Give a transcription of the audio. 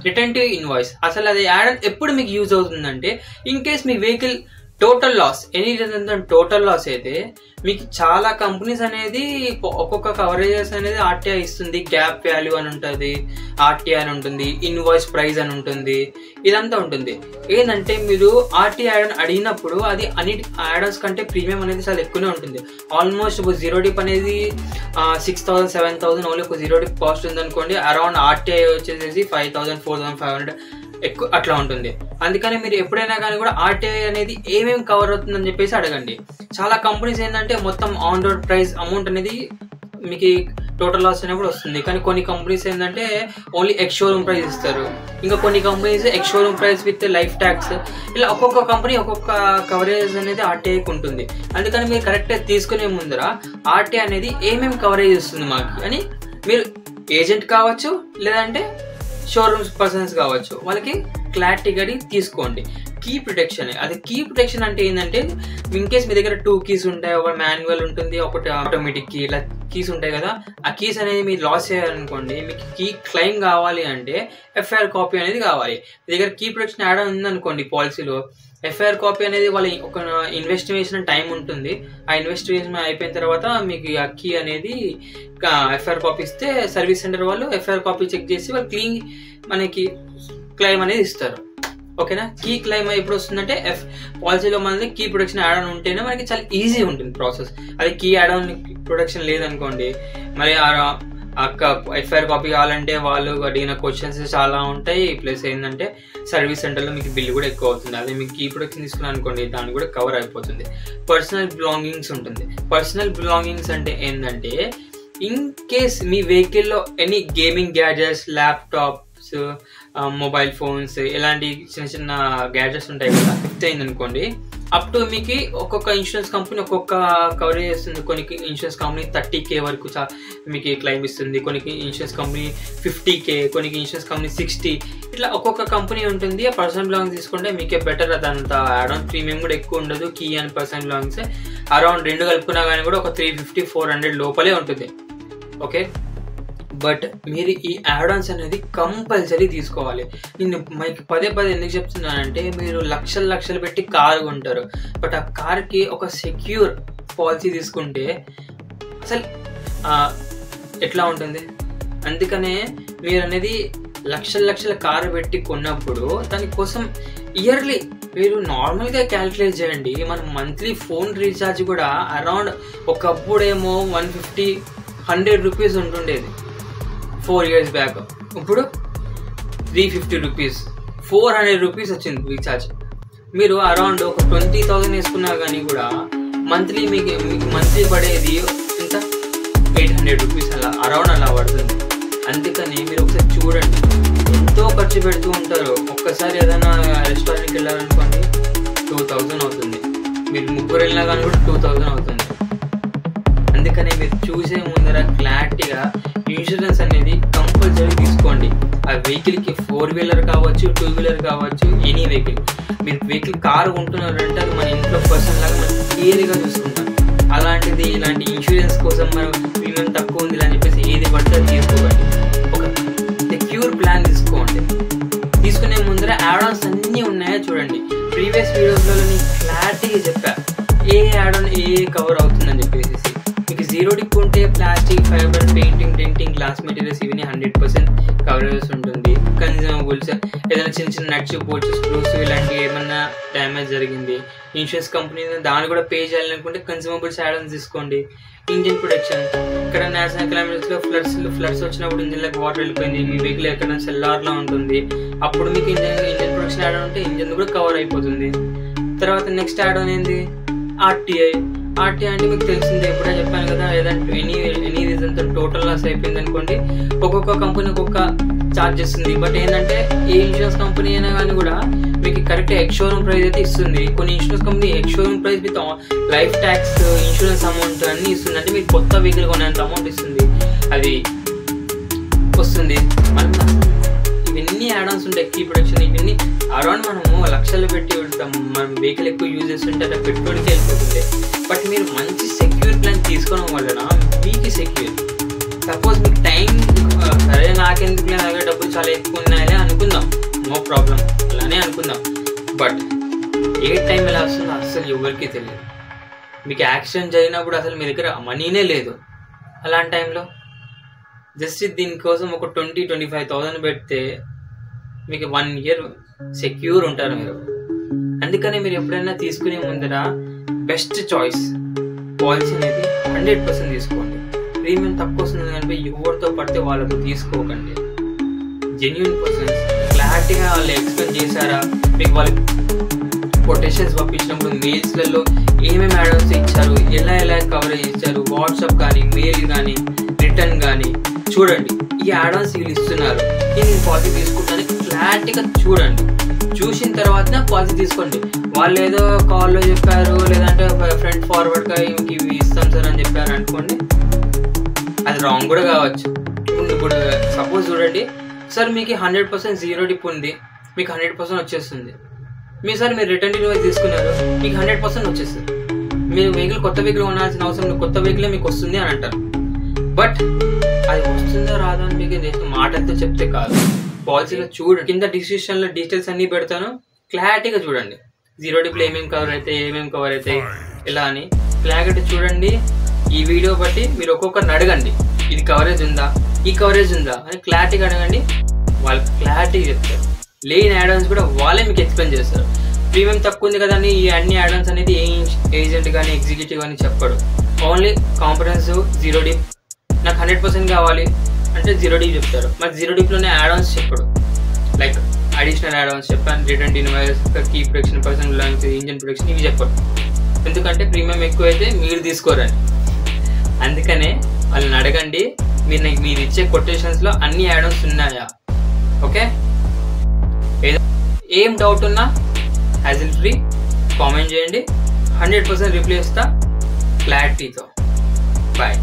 Return invoice. అసలు అది add on ఎప్పుడు మీకు యూజ్ అవుతుందంటే ఇన్ కేస్ మీ vehicle total loss, any reason total loss అయితే మీకు చాలా కంపెనీస్ అనేది ఒక్కొక్క కవరేజెస్ అనేది ఆర్టీఐ ఇస్తుంది. గ్యాప్ వాల్యూ అని ఉంటుంది, ఆర్టీఐ అని ఉంటుంది, ఇన్వాయిస్ ప్రైస్ అని ఉంటుంది, ఇదంతా ఉంటుంది. ఏంటంటే మీరు ఆర్టీఐ అడిగినప్పుడు అది అన్ని యాడన్స్ కంటే ప్రీమియం అనేది చాలా ఎక్కువనే ఉంటుంది. ఆల్మోస్ట్ ఇప్పుడు జీరో డిప్ అనేది 6,000 7,000 ఓన్లీ ఒక జీరో డిప్ కాస్ట్ ఉందనుకోండి. అరౌండ్ ఆర్టీఐ వచ్చేసి 5,000 4,500 ఎక్కువ అట్లా ఉంటుంది. అందుకని మీరు ఎప్పుడైనా కానీ కూడా ఆర్టీఐ అనేది ఏమేమి కవర్ అవుతుందని చెప్పేసి అడగండి. చాలా కంపెనీస్ ఏంటంటే మొత్తం ఆన్ రోడ్ ప్రైస్ అమౌంట్ అనేది మీకు టోటల్ లాస్ అయినప్పుడు వస్తుంది. కానీ కొన్ని కంపెనీస్ ఏంటంటే ఓన్లీ ఎక్స్ షోరూమ్ ప్రైస్ ఇస్తారు. ఇంకా కొన్ని companies ex showroom price with life tax, ఇలా ఒక్కొక్క కంపెనీ ఒక్కొక్క కవరేజ్ అనేది ఆర్టీఐకి ఉంటుంది. అందుకని మీరు కరెక్ట్గా తీసుకునే ముందర ఆర్టీఐ అనేది ఏమేమి కవరేజ్ ఇస్తుంది మాకు అని మీరు ఏజెంట్ కావచ్చు లేదంటే షోరూమ్స్ పర్సన్స్ కావచ్చు వాళ్ళకి క్లారిటీగా తీసుకోండి. కీ ప్రొటెక్షన్, అది కీ ప్రొటెక్షన్ అంటే ఏంటంటే ఇన్ కేస్ మీ దగ్గర 2 కీస్ ఉంటాయి, ఒక మాన్యువల్ ఉంటుంది, ఒకటి ఆటోమేటిక్ కీ, ఇలా కీస్ ఉంటాయి కదా. ఆ కీస్ అనేది మీరు లాస్ చేయాలనుకోండి, మీకు కీ క్లెయిమ్ కావాలి అంటే ఎఫ్ఐఆర్ కాపీ అనేది కావాలి. మీ దగ్గర కీ ప్రొటెక్షన్ యాడ్ ఉందనుకోండి పాలసీలో, ఎఫ్ఐఆర్ కాపీ అనేది వాళ్ళ ఒక ఇన్వెస్టిగేషన్ టైం ఉంటుంది. ఆ ఇన్వెస్టిగేషన్ అయిపోయిన తర్వాత మీకు ఆ కీ అనేది ఎఫ్ఐఆర్ కాపీ ఇస్తే సర్వీస్ సెంటర్ వాళ్ళు ఎఫ్ఐఆర్ కాపీ చెక్ చేసి వాళ్ళు మనకి క్లెయిమ్ అనేది ఇస్తారు. ఓకేనా. కీ క్లెయిమ్ ఎప్పుడు వస్తుందంటే పాలసీలో మనకి కీ ప్రొటెక్షన్ యాడ్ ఆన్ ఉంటేనే మనకి చాలా ఈజీ ఉంటుంది ప్రాసెస్. అది కీ యాడ్ ఆన్ ప్రొటెక్షన్ లేదనుకోండి, మరి ఎఫ్ఐఆర్ కాపీ కావాలంటే వాళ్ళు అడిగిన క్వశ్చన్స్ చాలా ఉంటాయి. ప్లస్ ఏంటంటే సర్వీస్ సెంటర్లో మీకు బిల్లు కూడా ఎక్కువ అవుతుంది. అదే మీకు కీ ప్రొటెక్షన్ తీసుకున్నాను అనుకోండి, దాన్ని కూడా కవర్ అయిపోతుంది. పర్సనల్ బిలాంగింగ్స్ ఉంటుంది. పర్సనల్ బిలాంగింగ్స్ అంటే ఏంటంటే ఇన్ కేస్ మీ వెహికల్లో any gaming gadgets, laptops, mobile phones, ఇలాంటి చిన్న చిన్న గ్యాడ్జెట్స్ ఉంటాయి కదా, ఫిక్స్ అయిందనుకోండి, అప్ టు మీకు ఒక్కొక్క ఇన్సూరెన్స్ కంపెనీ ఒక్కొక్క కవరేజ్ ఇస్తుంది. కొన్ని ఇన్సూరెన్స్ కంపెనీ 30K వరకు మీకు క్లెయిమ్ ఇస్తుంది, కొన్ని ఇన్సూరెన్స్ కంపెనీ 50K, కొన్ని ఇన్సూరెన్స్ కంపెనీ 60, ఇట్లా ఒక్కొక్క కంపెనీ ఉంటుంది. ఆ పర్సనల్ బిలాంగ్స్ తీసుకుంటే మీకే బెటర్. అదంతా యాడ్ ఆన్ ప్రీమియం కూడా ఎక్కువ ఉండదు. Key and personal belongings around 2 కలుపుకున్నా కానీ కూడా ఒక 350-400 లోపలే ఉంటుంది. ఓకే. బట్ మీరు ఈ యాడ్ ఆన్స్ అనేది కంపల్సరీ తీసుకోవాలి. నేను మీకు పదే ఎందుకు చెప్తున్నానంటే మీరు లక్షలు పెట్టి కారు కొంటారు, బట్ ఆ కార్కి ఒక సెక్యూర్ పాలసీ తీసుకుంటే అసలు ఎట్లా ఉంటుంది. అందుకనే మీరు అనేది లక్షల కారు పెట్టి కొన్నప్పుడు దానికోసం ఇయర్లీ మీరు నార్మల్గా క్యాల్కులేట్ చేయండి. మన మంత్లీ ఫోన్ రీఛార్జ్ కూడా అరౌండ్ ఒకప్పుడేమో 150-100 రూపీస్ ఉంటుండేది 4 years బ్యాక్. ఇప్పుడు 350 రూపీస్, 400 రూపీస్ వచ్చింది రీఛార్జ్. మీరు అరౌండ్ ఒక 20,000 వేసుకున్నా కానీ కూడా మంత్లీ మీకు మంత్లీ పడేది ఎంత 800 రూపీస్ అరౌండ్ అలా పడుతుంది. అందుకని మీరు ఒకసారి చూడండి, ఎంతో ఖర్చు పెడుతూ ఉంటారు. ఒక్కసారి ఏదైనా రెస్టారెంట్కి వెళ్ళాలనుకోండి 2,000 అవుతుంది, మీరు 3 వెళ్ళినా కానీ కూడా 2,000 అవుతుంది. అందుకనే మీరు చూసే ముందర క్లారిటీగా ఇన్సూరెన్స్ అనేది కంపల్సరీ తీసుకోండి. ఆ వెహికల్కి 4-wheeler కావచ్చు, 2-wheeler కావచ్చు, ఎనీ వెహికల్. మీరు వెహికల్ కారు కొంటున్నారంటే అది మన ఇంట్లో పర్సన్ లాగా మనం క్లియర్గా చూసుకుంటాం. అలాంటిది ఇలాంటి ఇన్సూరెన్స్ కోసం మనం ప్రీమియం తక్కువ ఉంది అని చెప్పేసి ఏది పడితే తీసుకోవాలి. ఒక సెక్యూర్ ప్లాన్ తీసుకోండి. తీసుకునే ముందర యాడ్ ఆన్స్ అన్నీ ఉన్నాయో చూడండి. ప్రీవియస్ వీడియోస్లో నేను క్లారిటీగా చెప్పా ఏ యాడ్ ఆన్ ఏ కవర్ అవుతుందని చెప్పేసి. మీకు జీరో డిప్ ఉంటే plastic, fibre, painting, denting, glass materials ఇవన్నీ 100% కవరేజ్ ఉంటుంది. కన్జ్యూమబుల్స్ ఏదైనా చిన్న నట్స్, బోల్ట్స్, స్క్రూస్ ఇలాంటివి ఏమన్నా డ్యామేజ్ జరిగింది, ఇన్సూరెన్స్ కంపెనీ దాన్ని కూడా పే చేయాలనుకుంటే కన్జ్యూమబుల్స్ యాడ్ ఆన్ తీసుకోండి. ఇంజిన్ ప్రొటెక్షన్, ఇక్కడ నేషనల్ క్లైమేట్స్లో ఫ్లడ్స్ వచ్చినప్పుడు ఇంజిన్లోకి వాటర్ వెళ్ళిపోయింది, మీ వెహికల్ ఎక్కడైనా సెల్లార్లో ఉంటుంది, అప్పుడు మీకు ఇంజిన్ ప్రొటెక్షన్ యాడ్ ఆన్ ఉంటే ఇంజిన్ కూడా కవర్ అయిపోతుంది. తర్వాత నెక్స్ట్ యాడ్ ఆన్ ఏంది ఆర్టీఐ. ఆర్టీఐ అంటే మీకు తెలిసిందే, ఎప్పుడే చెప్పాను కదా, ఏదంటే ఎనీ రీజన్తో టోటల్ లాస్ అయిపోయింది అనుకోండి, ఒక్కొక్క కంపెనీ ఒక్కొక్క ఛార్జ్ చేస్తుంది. బట్ ఏంటంటే ఏ ఇన్సూరెన్స్ కంపెనీ అయినా కానీ కూడా మీకు కరెక్ట్ ఎక్స్ షోరూమ్ ప్రైస్ అయితే ఇస్తుంది. కొన్ని insurance company ex showroom price with life tax, insurance amount అన్నీ ఇస్తుంది. అంటే మీకు కొత్త వెహికల్ కొనేంత అమౌంట్ ఇస్తుంది, అది వస్తుంది. ఇవన్నీ యాడ్ ఆన్స్ ఉంటాయి. కీ ప్రొటెక్షన్ ఇవన్నీ అరౌండ్ మనము లక్షలు పెట్టి ఉంటాం. మనం వెహికల్ ఎక్కువ యూజ్ చేస్తుంటే అట్లా పెట్టుబడికి వెళ్ళిపోతుంది. బట్ మీరు మంచి సెక్యూర్ ప్లాన్ తీసుకోవడం వలన మీకు సెక్యూర్. సపోజ్ మీకు టైం సరే నాకెందుకు నా దగ్గర డబ్బులు చాలా ఎక్కువ ఉన్నాయని అనుకుందాం, నో ప్రాబ్లం, అలానే అనుకుందాం. బట్ ఏ టైం ఎలా వస్తుందో అస్సలు ఎవరికి తెలియదు. మీకు యాక్సిడెంట్ జరిగినప్పుడు అసలు మీ దగ్గర మనీనే లేదు. అలాంటి టైంలో జస్ట్ దీనికోసం ఒక 20-25,000 పెడితే మీకు 1 year సెక్యూర్ ఉంటారు మీరు. అందుకని మీరు ఎప్పుడైనా తీసుకునే ముందర బెస్ట్ చాయిస్ పాలసీ అనేది 100% తీసుకోండి. ప్రీమియం తక్కువ వస్తుంది కానీ ఎవరితో పడితే వాళ్ళకు తీసుకోకండి. జెన్యూన్ పర్సన్స్ క్లారిటీగా వాళ్ళు ఎక్స్ప్లెయిన్ చేశారా, మీకు వాళ్ళు కొటేషన్స్ పంపించినప్పుడు మెయిల్స్లలో ఏమేమి యాడ్స్ ఇచ్చారు, ఎలా కవరేజ్ ఇచ్చారు, వాట్సాప్ కానీ మెయిల్ కానీ రిటర్న్ కానీ చూడండి. ఈ యాడ్స్ వీళ్ళు ఇస్తున్నారు, నేను పాలసీ తీసుకుంటాను క్లారిటీగా చూడండి. చూసిన తర్వాత పాలసీ తీసుకోండి. వాళ్ళు ఏదో కాల్లో చెప్పారు, లేదంటే ఫ్రెండ్ ఫార్వర్డ్గా ఇవి ఇస్తాం సార్ అని చెప్పారు అనుకోండి, అది రాంగ్ కూడా కావచ్చు. ఇప్పుడు సపోజ్ చూడండి సార్, మీకు 100% జీరో డిప్ ఉంది, మీకు 100% వచ్చేస్తుంది. మీరు రిటర్న్ ఇన్వాయిస్ తీసుకున్నారు, మీకు 100% వచ్చేస్తుంది. మీరు వెహికల్ కొత్త వెహికల్ కొనాల్సిన అవసరం, కొత్త వెహికలే మీకు వస్తుంది అని అంటారు. బట్ అది వస్తుందో రాదో అని మీకు మాటలతో చెప్తే కాదు. పాలసీలో చూడండి, కింద డిస్క్రిప్షన్లో డీటెయిల్స్ అన్నీ పెడతాను, క్లారిటీగా చూడండి. జీరో డిప్లో ఏమేమి కవర్ అవుతాయి, ఏమేమి కవర్ అవుతాయి ఇలా అని క్లారిటీ చూడండి. ఈ వీడియో బట్టి మీరు ఒక్కొక్కరిని అడగండి, ఇది కవరేజ్ ఉందా, ఈ కవరేజ్ ఉందా అని క్లారిటీగా అడగండి. వాళ్ళు క్లారిటీగా చెప్తారు. లేని యాడ్ఆన్స్ కూడా వాళ్ళే మీకు ఎక్స్ప్లెయిన్ చేస్తారు. ప్రీమియం తక్కువ ఉంది కదండి, ఈ అన్ని యాడ్ఆన్స్ అనేది ఏజెంట్ కానీ ఎగ్జిక్యూటివ్ కానీ చెప్పడు. ఓన్లీ కాంప్రహెన్సివ్ జీరో డిప్, నాకు 100% కావాలి అంటే జీరో డిప్ చెప్తారు. మరి జీరో డిప్లోనే యాడ్ఆన్స్ చెప్పడు. లైక్ అడిషనల్ యాడ్ఆన్స్ చెప్పాను, return invoice, key protection, personal lines, engine protection ఇవి చెప్పడు. ఎందుకంటే ప్రీమియం ఎక్కువ అయితే మీరు తీసుకోరని. అందుకనే వాళ్ళని అడగండి, మీరు ఇచ్చే కొటేషన్స్లో అన్ని యాడ్ఆన్స్ ఉన్నాయా. ఓకే, ఏం డౌట్ ఉన్నా హ్యాజిల్ ఫ్రీ కామెంట్ చేయండి, 100% రిప్లై ఇస్తా క్లారిటీతో. బాయ్.